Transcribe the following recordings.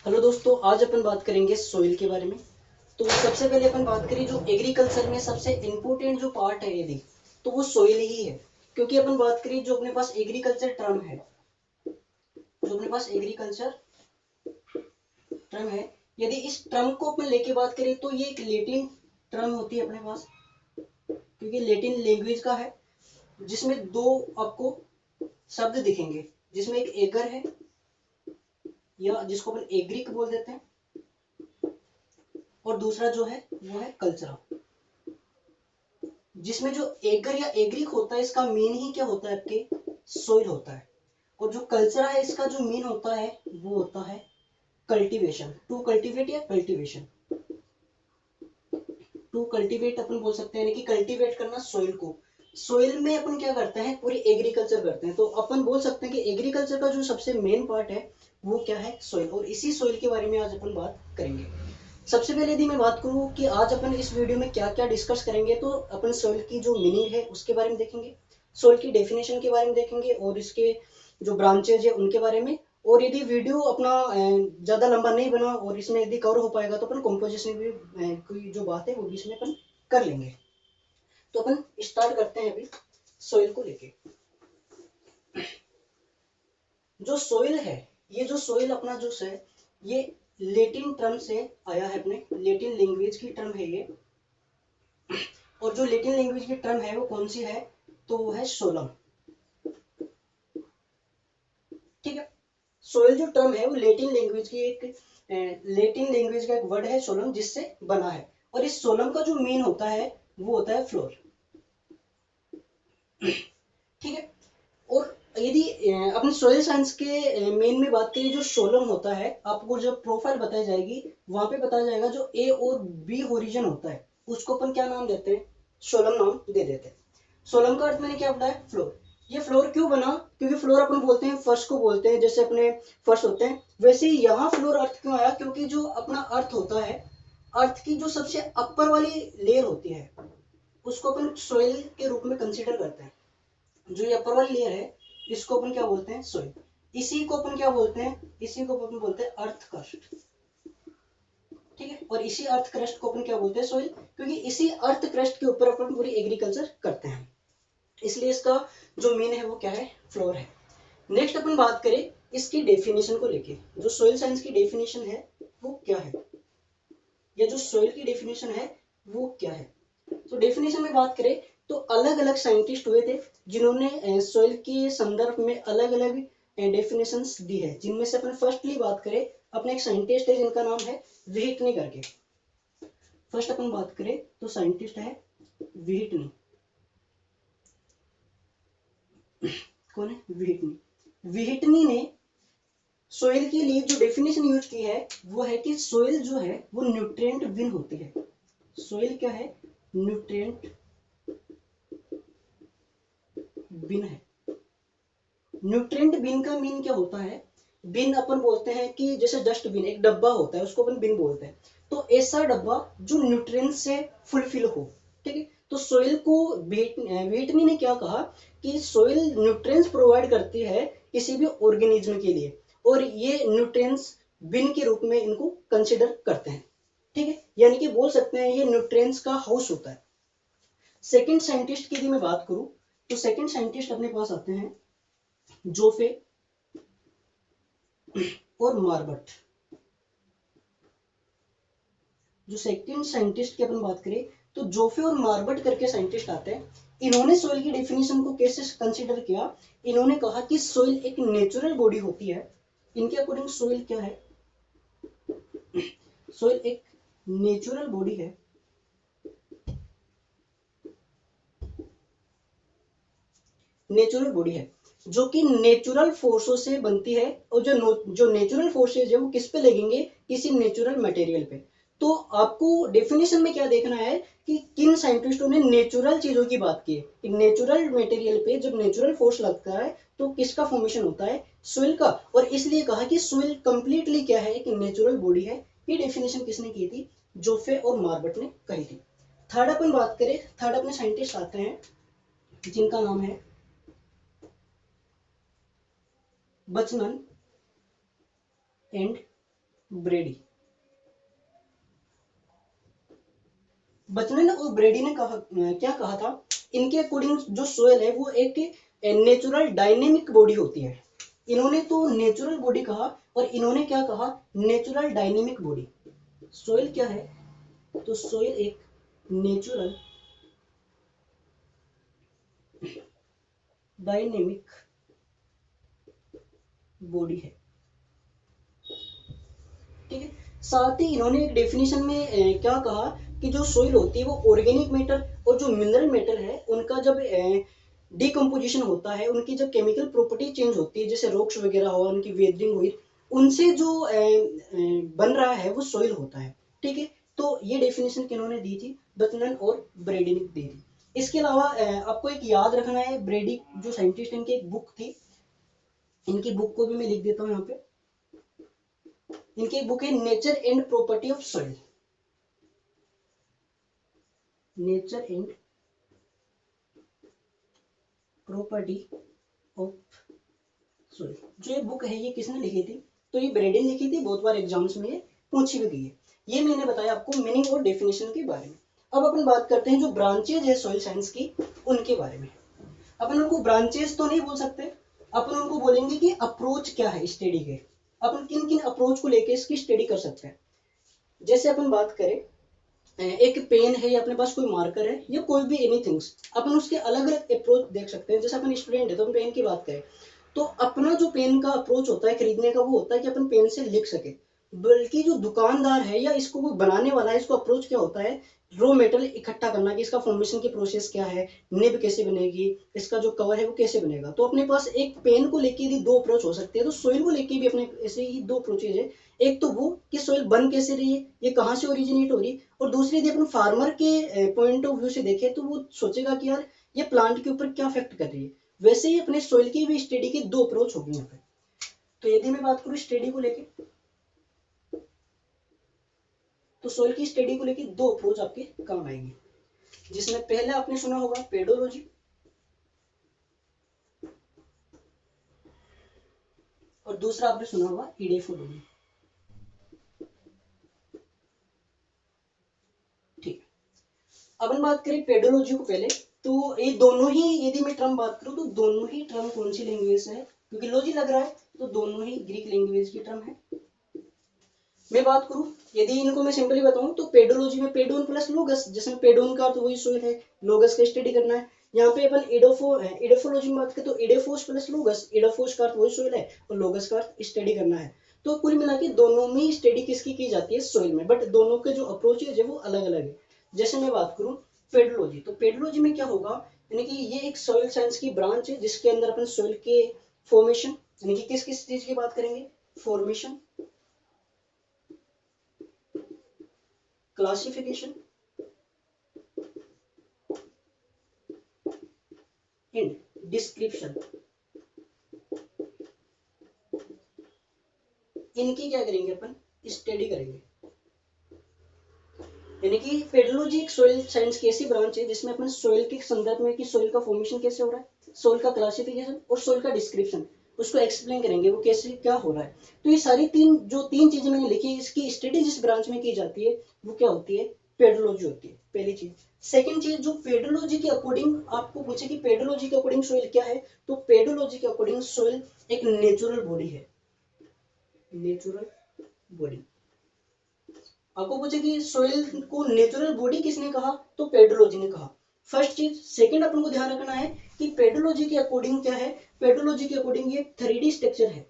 Hello दोस्तों, आज अपन बात करेंगे सोइल के बारे में। तो सबसे पहले अपन बात करें जो एग्रीकल्चर में सबसे इम्पोर्टेंट जो पार्ट है यदि तो वो सोइल ही है। क्योंकि अपन बात करें जो अपने पास एग्रीकल्चर टर्म है, जो अपने पास एग्रीकल्चर टर्म है, यदि इस टर्म को अपन लेके बात करें तो ये एक लेटिन टर्म होती है अपने पास, क्योंकि लेटिन लैंग्वेज का है, जिसमें दो आपको शब्द दिखेंगे, जिसमें एक एगर है या जिसको अपन एग्रीक बोल देते हैं, और दूसरा जो है वो है कल्चरा। जिसमें जो एगर या एग्रीक होता है इसका मीन ही क्या होता है, आपके सोइल होता है। और जो कल्चर है इसका जो मीन होता है वो होता है कल्टीवेशन, टू कल्टीवेट या कल्टीवेशन। टू कल्टीवेट अपन बोल सकते हैं, यानी कि कल्टीवेट करना सोइल को। सोइल में अपन क्या करते हैं, पूरी एग्रीकल्चर करते हैं, तो अपन बोल सकते हैं कि एग्रीकल्चर का जो सबसे मेन पार्ट है वो क्या है, सोइल। और इसी सोइल के बारे में आज अपन बात करेंगे। सबसे पहले यदि मैं बात करूं कि आज अपन इस वीडियो में क्या क्या डिस्कस करेंगे, तो अपन सोइल की जो मीनिंग है उसके बारे में देखेंगे, सोइल की डेफिनेशन के बारे में देखेंगे, और इसके जो ब्रांचेज है उनके बारे में। और यदि वीडियो अपना ज़्यादा लंबा नहीं बना और इसमें यदि कवर हो पाएगा तो अपन कॉम्पोजिशन भी कोई जो बात है वो भी इसमें अपन कर लेंगे। तो अपन स्टार्ट करते हैं अभी सोइल को लेके। जो सोइल है, ये जो सोइल अपना जो है ये लेटिन टर्म से आया है, अपने लेटिन लैंग्वेज की टर्म है ये। और जो लेटिन लैंग्वेज की टर्म है वो कौन सी है, तो वो है सोलम। ठीक है, सोइल जो टर्म है वो लेटिन लैंग्वेज की एक लेटिन लैंग्वेज का एक वर्ड है सोलम, जिससे बना है। और इस सोलम का जो मीन होता है वो होता है फ्लोर। ठीक है, और यदि अपने सोयल साइंस के मेन में बात करें, जो सोलम होता है आपको जब प्रोफाइल बताई जाएगी वहां पे बताया जाएगा, जो ए और बी ओरिजिन होता है उसको अपन क्या नाम देते हैं, सोलम नाम दे देते हैं। सोलम का अर्थ मैंने क्या बताया, फ्लोर। ये फ्लोर क्यों बना, क्योंकि फ्लोर अपन बोलते हैं फर्श को बोलते हैं, जैसे अपने फर्श होते हैं वैसे ही यहाँ फ्लोर अर्थ क्यों आया, क्योंकि जो अपना अर्थ होता है, अर्थ की जो सबसे अपर वाली लेयर होती है उसको अपन सोइल के रूप में कंसिडर करते हैं। जो ये अपर वाली लेयर है इसको अपन क्या बोलते हैं, सोइल। इसी को अपन क्या बोलते हैं, इसी को अपन बोलते हैं अर्थ क्रस्ट। ठीक है, और इसी अर्थ क्रस्ट को अपन क्या बोलते हैं, सोइल, क्योंकि इसी अर्थ क्रस्ट के ऊपर अपन पूरी एग्रीकल्चर करते हैं। इसलिए इसका जो मीन है वो क्या है, फ्लोर है। नेक्स्ट अपन बात करें इसकी डेफिनेशन को लेके, जो सोइल साइंस की डेफिनेशन है वो क्या है, या जो सोइल की डेफिनेशन है वो क्या है। तो डेफिनेशन में बात करें तो अलग अलग साइंटिस्ट हुए थे जिन्होंने सोइल के संदर्भ में अलग अलग डेफिनेशंस दी है, जिनमें से अपन फर्स्टली बात करें, अपने एक साइंटिस्ट है जिनका नाम है व्हिटनी करके। फर्स्ट अपन बात करें तो साइंटिस्ट है व्हिटनी। कौन है, व्हिटनी। व्हिटनी ने सोइल के लिए जो डेफिनेशन यूज की है वो है कि सोइल जो है वो न्यूट्रिएंट बिन होती है। सोइल क्या है, न्यूट्रिएंट बिन है। न्यूट्रिएंट बिन का मीन क्या होता है, बिन अपन बोलते हैं कि जैसे डस्टबिन एक डब्बा होता है उसको अपन बिन बोलते हैं, तो ऐसा डब्बा जो न्यूट्रिएंट से फुलफिल हो। ठीक है, तो सोइल को व्हिटनी ने क्या कहा कि सोइल न्यूट्रिएंट्स प्रोवाइड करती है किसी भी ऑर्गेनिज्म के लिए, और ये न्यूट्रिएंट्स बिन के रूप में इनको कंसिडर करते हैं। ठीक है, यानी कि बोल सकते हैं ये न्यूट्रिएंट्स का हाउस होता है। सेकंड साइंटिस्ट की यदि मैं बात करूं तो सेकंड साइंटिस्ट अपने पास आते हैं जोफे और मार्बट। जो सेकंड साइंटिस्ट की अपन बात करें तो जोफे और मार्बट करके साइंटिस्ट आते हैं। इन्होंने सोइल की डेफिनेशन को कैसे कंसीडर किया, इन्होंने कहा कि सोइल एक नेचुरल बॉडी होती है। इनके अकॉर्डिंग सोइल क्या है, सोइल एक नेचुरल बॉडी है, नेचुरल बॉडी है जो कि नेचुरल फोर्सों से बनती है, और जो नेचुरल फोर्सेज है वो किस पे लगेंगे, किसी नेचुरल मटेरियल पे। तो आपको डेफिनेशन में क्या देखना है कि किन साइंटिस्टों ने नेचुरल चीजों की बात की है। नेचुरल मटेरियल पे जब नेचुरल फोर्स लगता है तो किसका फॉर्मेशन होता है, सोइल का। और इसलिए कहा कि सोइल कंप्लीटली क्या है, एक नेचुरल बॉडी है। ये डेफिनेशन किसने की थी, जोफे और मार्बट ने कही थी। थर्ड अपन बात करें, थर्ड अपने साइंटिस्ट आते हैं जिनका नाम है बचमन एंड ब्रेडी। बचमन और ब्रेडी ने कहा, क्या कहा था, इनके अकॉर्डिंग जो सोयल है वो एक नेचुरल डायनेमिक बॉडी होती है। इन्होंने तो नेचुरल बॉडी कहा और इन्होंने क्या कहा, नेचुरल डायनेमिक बॉडी। सोयल क्या है, तो सोयल एक नेचुरल डायनेमिक बॉडी है। ठीक है। साथ ही इन्होंने एक डेफिनेशन में क्या कहा कि जो सोइल होती है वो ऑर्गेनिक मैटर और जो मिनरल मैटर है उनका जब डिकम्पोजिशन होता है, उनकी जब केमिकल प्रॉपर्टी चेंज होती है, जैसे रॉक्स वगैरह हुआ, उनकी वेदरिंग हुई, उनसे जो बन रहा है वो सोइल होता है। ठीक है। तो ये डेफिनेशन किन्होंने दी थी, बचमन और ब्रेडी ने दी थी। इसके अलावा आपको एक याद रखना है, ब्रेडी जो साइंटिस्ट, इनकी एक बुक थी, इनकी बुक को भी मैं लिख देता हूँ यहाँ पे। इनकी एक बुक है nature and property of soil. Nature and property of soil. जो ये बुक है ये किसने लिखी थी, तो ये ब्रेडी ने लिखी थी, बहुत बार एग्जाम्स में ये पूछी भी गई है। ये मैंने बताया आपको मीनिंग और डेफिनेशन के बारे में। अब अपन बात करते हैं जो ब्रांचेज है सॉइल साइंस की, उनके बारे में। अपन उनको ब्रांचेस तो नहीं बोल सकते, अपन उनको बोलेंगे कि अप्रोच क्या है स्टडी के, अपन किन किन अप्रोच को लेके इसकी स्टडी कर सकते हैं। जैसे अपन बात करें, एक पेन है या अपने पास कोई मार्कर है या कोई भी एनीथिंग्स, अपन उसके अलग अलग अप्रोच देख सकते हैं। जैसे अपन स्टूडेंट है तो अपन पेन की बात करें, तो अपना जो पेन का अप्रोच होता है खरीदने का, वो होता है कि अपन पेन से लिख सके। बल्कि जो दुकानदार है या इसको कोई बनाने वाला है, इसको अप्रोच क्या होता है, रॉ मेटेरियल इकट्ठा करना, कि इसका फॉर्मेशन की प्रोसेस क्या है, निब कैसे बनेगी, इसका जो कवर है वो कैसे बनेगा। तो अपने पास एक पेन को लेके भी दो अप्रोच हो सकते हैं, तो सोइल को लेके भी अपने ऐसे ही दो अप्रोचेज है। एक तो वो कि सोइल बन कैसे रही है, ये कहाँ से ओरिजिनेट हो रही है, और दूसरी यदि अपन फार्मर के पॉइंट ऑफ व्यू से देखें तो वो सोचेगा कि यार ये प्लांट के ऊपर क्या इफेक्ट कर रही है। वैसे ही अपने सोइल की भी स्टडी के दो अप्रोच होगी यहाँ पे। तो यदि मैं बात करूँ स्टडी को लेके, तो सोइल की स्टडी को लेके दो अप्रोच आपके काम आएंगे, जिसमें पहला आपने सुना होगा पेडोलॉजी, और दूसरा आपने सुना होगा इडेफोलॉजी। ठीक है। अब हम बात करें पेडोलॉजी को पहले, तो ये दोनों ही, यदि मैं टर्म बात करूं तो दोनों ही टर्म कौन सी लैंग्वेज से है, क्योंकि लॉजी लग रहा है तो दोनों ही ग्रीक लैंग्वेज की टर्म है। मैं बात करूं, यदि इनको मैं सिंपली बताऊं तो पेडोलॉजी में पेडोन प्लस लोगस, जिसमें पेडोन का तो वही सोइल है, लोगस का स्टडी करना है। यहाँ पे अपन इडोफोलॉजी में बात करें तो इडेफोस प्लस लोगस, इडोफोस का अर्थ वही सोइल है और लोगस का अर्थ स्टडी करना है। तो कुल मिला के दोनों में स्टडी किसकी की जाती है, सोइल में, बट दोनों के जो अप्रोच है वो अलग अलग है। जैसे मैं बात करूं पेडोलॉजी, तो पेडोलॉजी में क्या होगा, यानी कि ये एक सोइल साइंस की ब्रांच है जिसके अंदर अपन सोइल के फॉर्मेशन, यानी कि किस किस चीज की बात करेंगे, फॉर्मेशन, क्लासिफिकेशन एंड डिस्क्रिप्शन, इनकी क्या करेंगे अपन, स्टडी करेंगे। यानी कि पेडोलॉजी एक सोइल साइंस की ऐसी ब्रांच है जिसमें अपन सोइल के संदर्भ में कि सोइल का फॉर्मेशन कैसे हो रहा है, सोइल का क्लासिफिकेशन और सोइल का डिस्क्रिप्शन, उसको एक्सप्लेन करेंगे वो कैसे क्या हो रहा है। तो ये सारी तीन चीजें मैंने लिखी, इसकी स्टडी जिस ब्रांच में की जाती है वो क्या होती है, पेडोलॉजी होती है, पहली चीज। सेकंड चीज, जो पेडोलॉजी के अकॉर्डिंग आपको पूछे कि पेडोलॉजी के अकॉर्डिंग सोइल क्या है, तो पेडोलॉजी के अकॉर्डिंग सोइल एक नेचुरल बॉडी है, नेचुरल बॉडी। आपको पूछे कि सोइल को नेचुरल बॉडी किसने कहा, तो पेडोलॉजी ने कहा, फर्स्ट चीज। सेकंड अपन को ध्यान रखना है कि पेडोलॉजी के अकॉर्डिंग क्या है, पेडोलॉजी के अकॉर्डिंग ये 3D स्ट्रक्चर है।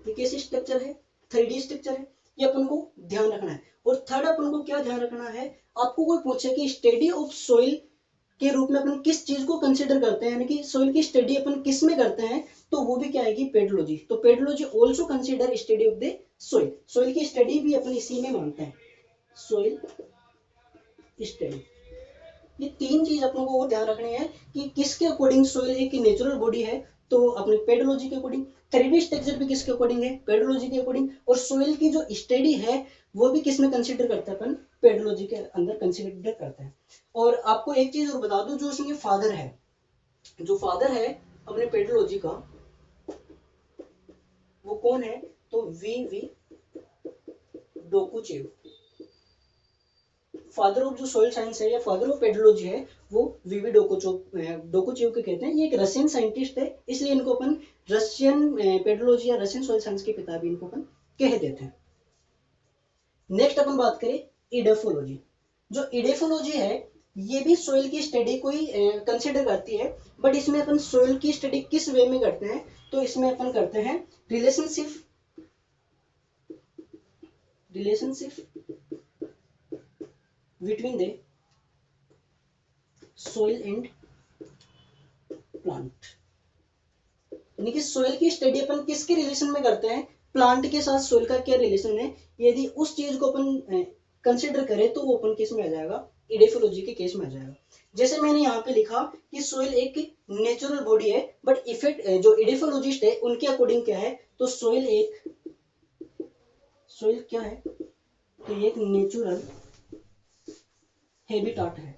ये कैसी स्ट्रक्चर है, 3D स्ट्रक्चर है, ये अपन को ध्यान रखना है। और थर्ड अपन को क्या ध्यान रखना है, आपको कोई पूछे कि स्टडी ऑफ सोइल के रूप में अपन किस चीज को कंसिडर करते हैं, यानी कि सोइल की स्टडी अपन किस में करते हैं, तो वो भी क्या आएगी, पेडोलॉजी। तो pedology also consider study of the soil, soil की स्टडी भी अपन इसी में मानते हैं, सोइल स्टडी। ये तीन चीज अपनों को ध्यान रखनी है कि किसके अकॉर्डिंग सोइल एक नेचुरल बॉडी है, तो अपने पेडोलॉजी के अकॉर्डिंग। 3D स्ट्रक्चर भी किसके अकॉर्डिंग है, पेडोलॉजी के अकॉर्डिंग। और सोइल की जो स्टडी है वो भी किसमें कंसिडर करते हैं अपन, पेडोलॉजी के अंदर कंसिडर करते हैं। और आपको एक चीज और बता दूं, जो उसमें फादर है, जो फादर है अपने पेडोलॉजी का, वो कौन है, तो वी डोकुचेव, फादर ऑफ जो सोइल साइंस है या फादर ऑफ पेडोलॉजी है वो वीवी डोकुचेव के कहते हैं। ये एक रशियन साइंटिस्ट है, इसलिए इनको अपन रशियन पेडोलॉजी या रशियन सोइल साइंस के पिता भी इनको अपन कह देते हैं। नेक्स्ट अपन बात करें इडेफोलॉजी। जो इडेफोलॉजी है ये भी सोइल की स्टडी को ही कंसिडर करती है, बट इसमें अपन सोइल की स्टडी किस वे में करते हैं, तो इसमें अपन करते हैं relationship between the soil and plant. यानी कि सोइल की स्टडी अपन किसके रिलेशन में करते हैं, प्लांट के साथ सोइल का क्या रिलेशन है। यदि उस चीज को अपन कंसिडर करें तो वो अपन किस में आ जाएगा, इडेफोलॉजी के केस में आ जाएगा। जैसे मैंने यहाँ पे लिखा कि सोइल एक नेचुरल बॉडी है, बट इफेक्ट जो इडेफोलॉजिस्ट है उनके अकॉर्डिंग क्या है, तो सोइल क्या है, तो ये एक नेचुरल हैबिटाट है।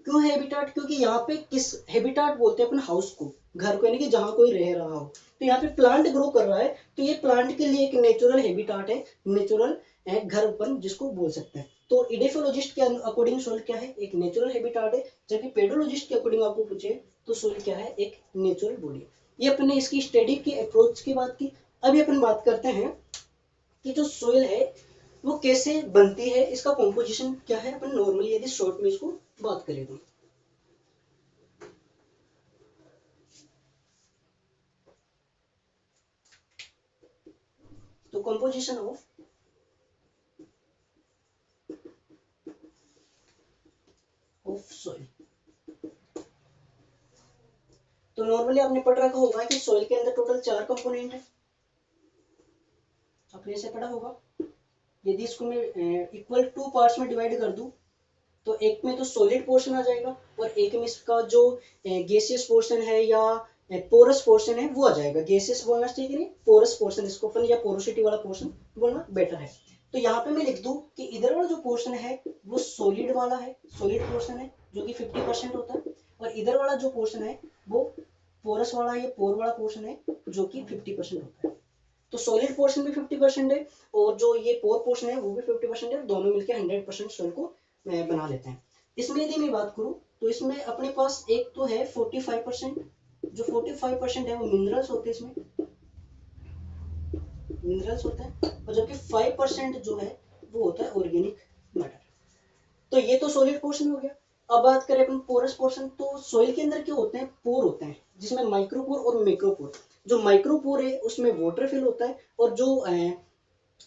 क्यों हैबिटाट, क्योंकि यहाँ पे किस हैबिटाट बोलते हैं अपन हाउस को, घर को, यानी कि जहां कोई रह रहा हो। तो यहाँ पे प्लांट ग्रो कर रहा है तो ये प्लांट के लिए एक नेचुरल हैबिटाट है, नेचुरल घर अपन जिसको बोल सकते हैं। तो इडेफोलॉजिस्ट के अकॉर्डिंग सोइल क्या है, एक नेचुरल हैबिटाट है, जबकि पेडोलॉजिस्ट के अकॉर्डिंग आपको पूछे तो सोइल क्या है, एक नेचुरल बॉडी। ये अपन ने इसकी स्टडी की अप्रोच की बात की। अभी अपन बात करते हैं कि जो सोइल है वो कैसे बनती है, इसका कॉम्पोजिशन क्या है। अपन नॉर्मली यदि शॉर्ट में इसको बात करें तो कॉम्पोजिशन ऑफ सॉइल। तो नॉर्मली आपने पढ़ रखा होगा कि सॉइल के अंदर टोटल 4 कंपोनेंट है, आपने इसे पढ़ा होगा। यदि इसको मैं इक्वल 2 पार्ट्स में डिवाइड कर दूं तो एक में तो सॉलिड पोर्शन आ जाएगा और एक में इसका जो गैसियस पोर्शन है या पोरस पोर्शन है वो आ जाएगा। गैसियस बोलना ठीक है, नहीं पोरस पोर्शन इसको अपन, या पोरोसिटी वाला पोर्शन बोलना बेटर है। तो यहाँ पे मैं लिख दूं कि इधर वाला जो पोर्शन है वो सॉलिड वाला है, सॉलिड पोर्शन है जो कि 50% होता है, और इधर वाला जो पोर्शन है वो पोरस वाला या पोर वाला पोर्शन है जो कि 50% होता है। तो सॉलिड पोर्शन भी 50% है और जो ये पोर पोर्शन है वो भी 50% है, दोनों मिलकर 100% सॉइल को बना लेते हैं। इसमें यदि मैं बात करूं तो इसमें अपने पास एक तो है 45%, जो 45% है वो मिनरल्स होते हैं, इसमें मिनरल्स होता है, और जबकि 5% जो है वो होता है ऑर्गेनिक मैटर। तो ये तो सॉलिड पोर्शन हो गया। अब बात करें अपन पोरस पोर्शन, तो सॉइल के अंदर क्या होते हैं, पोर होते हैं, जिसमें माइक्रोपोर और मैक्रोपोर। जो माइक्रोपोर है उसमें वाटर फिल होता है, और जो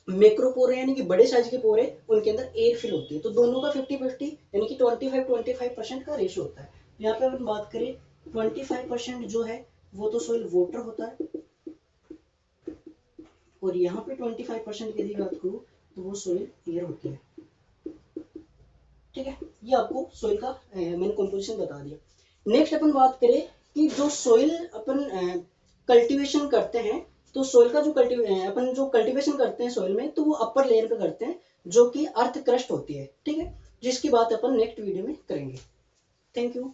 मैक्रोपोर है यानी कि बड़े साइज के पोर है उनके अंदर एयर फिल होती है। तो दोनों का 50-50 यानी कि 25-25% का रेशियो होता है। यहाँ पे अपन बात करें 25% जो है वो तो सॉइल वाटर होता है, और यहाँ पे 25% की यदि बात करूँ तो वो सॉइल एयर होती है। ठीक है, ये आपको सॉइल का मैंने कंपोजिशन बता दिया। नेक्स्ट अपन बात करें कि जो सॉइल अपन कल्टीवेशन करते हैं, तो सॉइल का जो अपन जो कल्टीवेशन करते हैं सॉइल में, तो वो अपर लेयर पे करते हैं जो कि अर्थ क्रस्ट होती है। ठीक है, जिसकी बात अपन नेक्स्ट वीडियो में करेंगे। Thank you.